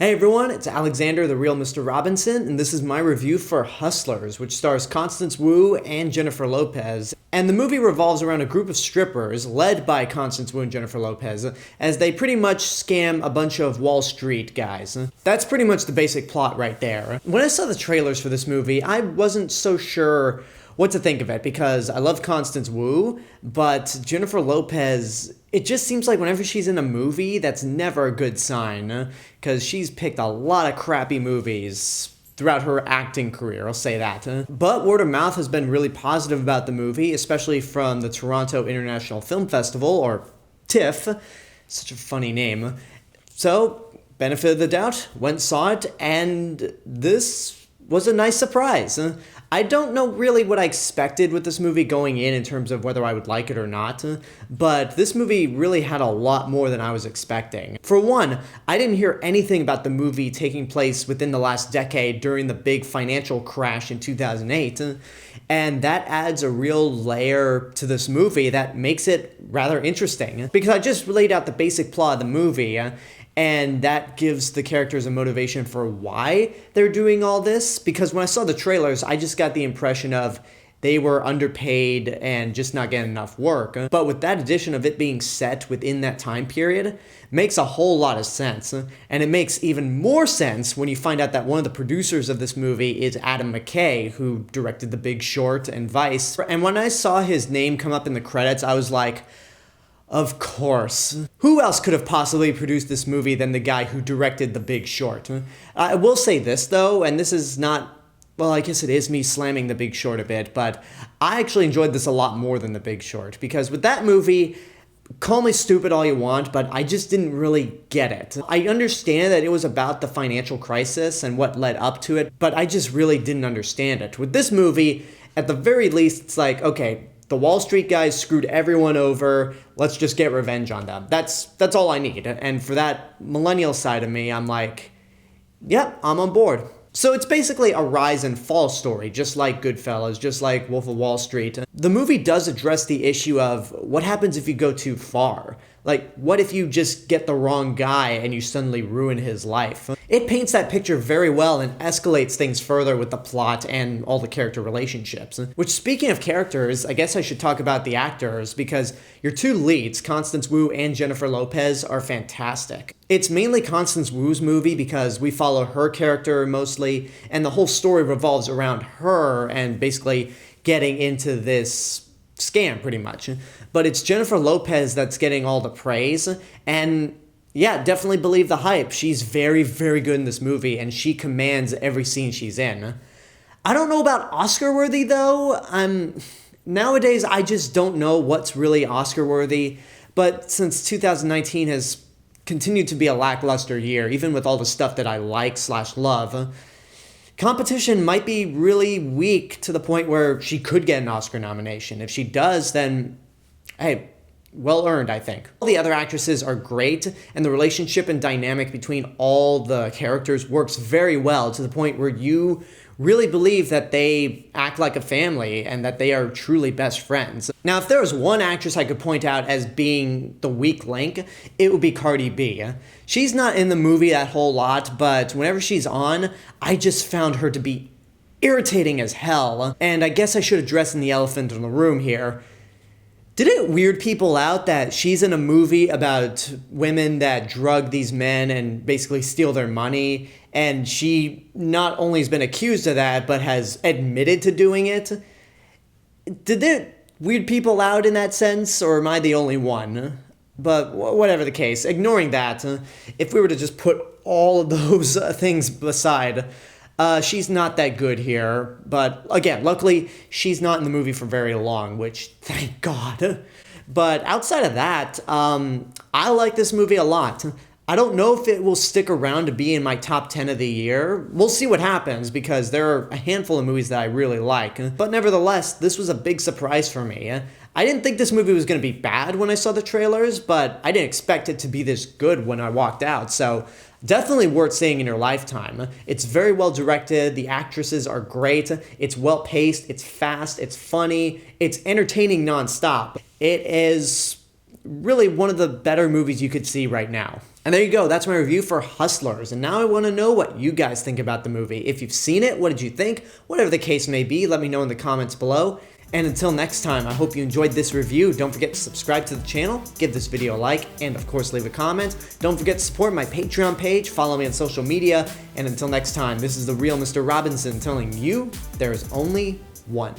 Hey everyone, it's Alexander, the real Mr. Robinson, and this is my review for Hustlers, which stars Constance Wu and Jennifer Lopez. And the movie revolves around a group of strippers, led by Constance Wu and Jennifer Lopez, as they pretty much scam a bunch of Wall Street guys. That's pretty much the basic plot right there. When I saw the trailers for this movie, I wasn't so sure what to think of it, because I love Constance Wu, but Jennifer Lopez, it just seems like whenever she's in a movie, that's never a good sign, because she's picked a lot of crappy movies throughout her acting career, I'll say that. But word of mouth has been really positive about the movie, especially from the Toronto International Film Festival, or TIFF, such a funny name. So, benefit of the doubt, went saw it, and this was a nice surprise. I don't know really what I expected with this movie going in terms of whether I would like it or not, but this movie really had a lot more than I was expecting. For one, I didn't hear anything about the movie taking place within the last decade during the big financial crash in 2008, and that adds a real layer to this movie that makes it rather interesting, because I just laid out the basic plot of the movie, and that gives the characters a motivation for why they're doing all this. Because when I saw the trailers, I just got the impression of they were underpaid and just not getting enough work. But with that addition of it being set within that time period, makes a whole lot of sense. And it makes even more sense when you find out that one of the producers of this movie is Adam McKay, who directed The Big Short and Vice. And when I saw his name come up in the credits, I was like, of course. Who else could have possibly produced this movie than the guy who directed The Big Short? I will say this, though, and this is not, well, I guess it is me slamming The Big Short a bit, but I actually enjoyed this a lot more than The Big Short, because with that movie, call me stupid all you want, but I just didn't really get it. I understand that it was about the financial crisis and what led up to it, but I just really didn't understand it. With this movie, at the very least, it's like, okay, the Wall Street guys screwed everyone over. Let's just get revenge on them. That's all I need. And for that millennial side of me, I'm like, yep, I'm on board. So it's basically a rise and fall story, just like Goodfellas, just like Wolf of Wall Street. The movie does address the issue of what happens if you go too far. Like, what if you just get the wrong guy and you suddenly ruin his life? It paints that picture very well and escalates things further with the plot and all the character relationships. Which, speaking of characters, I guess I should talk about the actors, because your two leads, Constance Wu and Jennifer Lopez, are fantastic. It's mainly Constance Wu's movie because we follow her character mostly, and the whole story revolves around her and basically getting into this scam, pretty much. But it's Jennifer Lopez that's getting all the praise, and yeah, definitely believe the hype. She's very, very good in this movie, and she commands every scene she's in. I don't know about Oscar-worthy, though. Nowadays, I just don't know what's really Oscar-worthy, but since 2019 has continued to be a lackluster year, even with all the stuff that I like/love, competition might be really weak to the point where she could get an Oscar nomination. If she does, then, hey, well earned, I think. All the other actresses are great, and the relationship and dynamic between all the characters works very well to the point where you really believe that they act like a family and that they are truly best friends. Now, if there was one actress I could point out as being the weak link, it would be Cardi B. She's not in the movie that whole lot, but whenever she's on, I just found her to be irritating as hell. And I guess I should address the elephant in the room here. Did it weird people out that she's in a movie about women that drug these men and basically steal their money, and she not only has been accused of that, but has admitted to doing it? Did it weird people out in that sense, or am I the only one? But whatever the case, ignoring that, if we were to just put all of those things aside, she's not that good here, but again, luckily, she's not in the movie for very long, which, thank God. But outside of that, I like this movie a lot. I don't know if it will stick around to be in my top 10 of the year. We'll see what happens, because there are a handful of movies that I really like. But nevertheless, this was a big surprise for me. I didn't think this movie was going to be bad when I saw the trailers, but I didn't expect it to be this good when I walked out, so definitely worth seeing in your lifetime. It's very well directed, the actresses are great, it's well paced, it's fast, it's funny, it's entertaining nonstop. It is really one of the better movies you could see right now. And there you go, that's my review for Hustlers. And now I want to know what you guys think about the movie. If you've seen it, what did you think? Whatever the case may be, let me know in the comments below. And until next time, I hope you enjoyed this review. Don't forget to subscribe to the channel, give this video a like, and of course leave a comment. Don't forget to support my Patreon page, follow me on social media, and until next time, this is the Real Mr. Robinson telling you there is only one.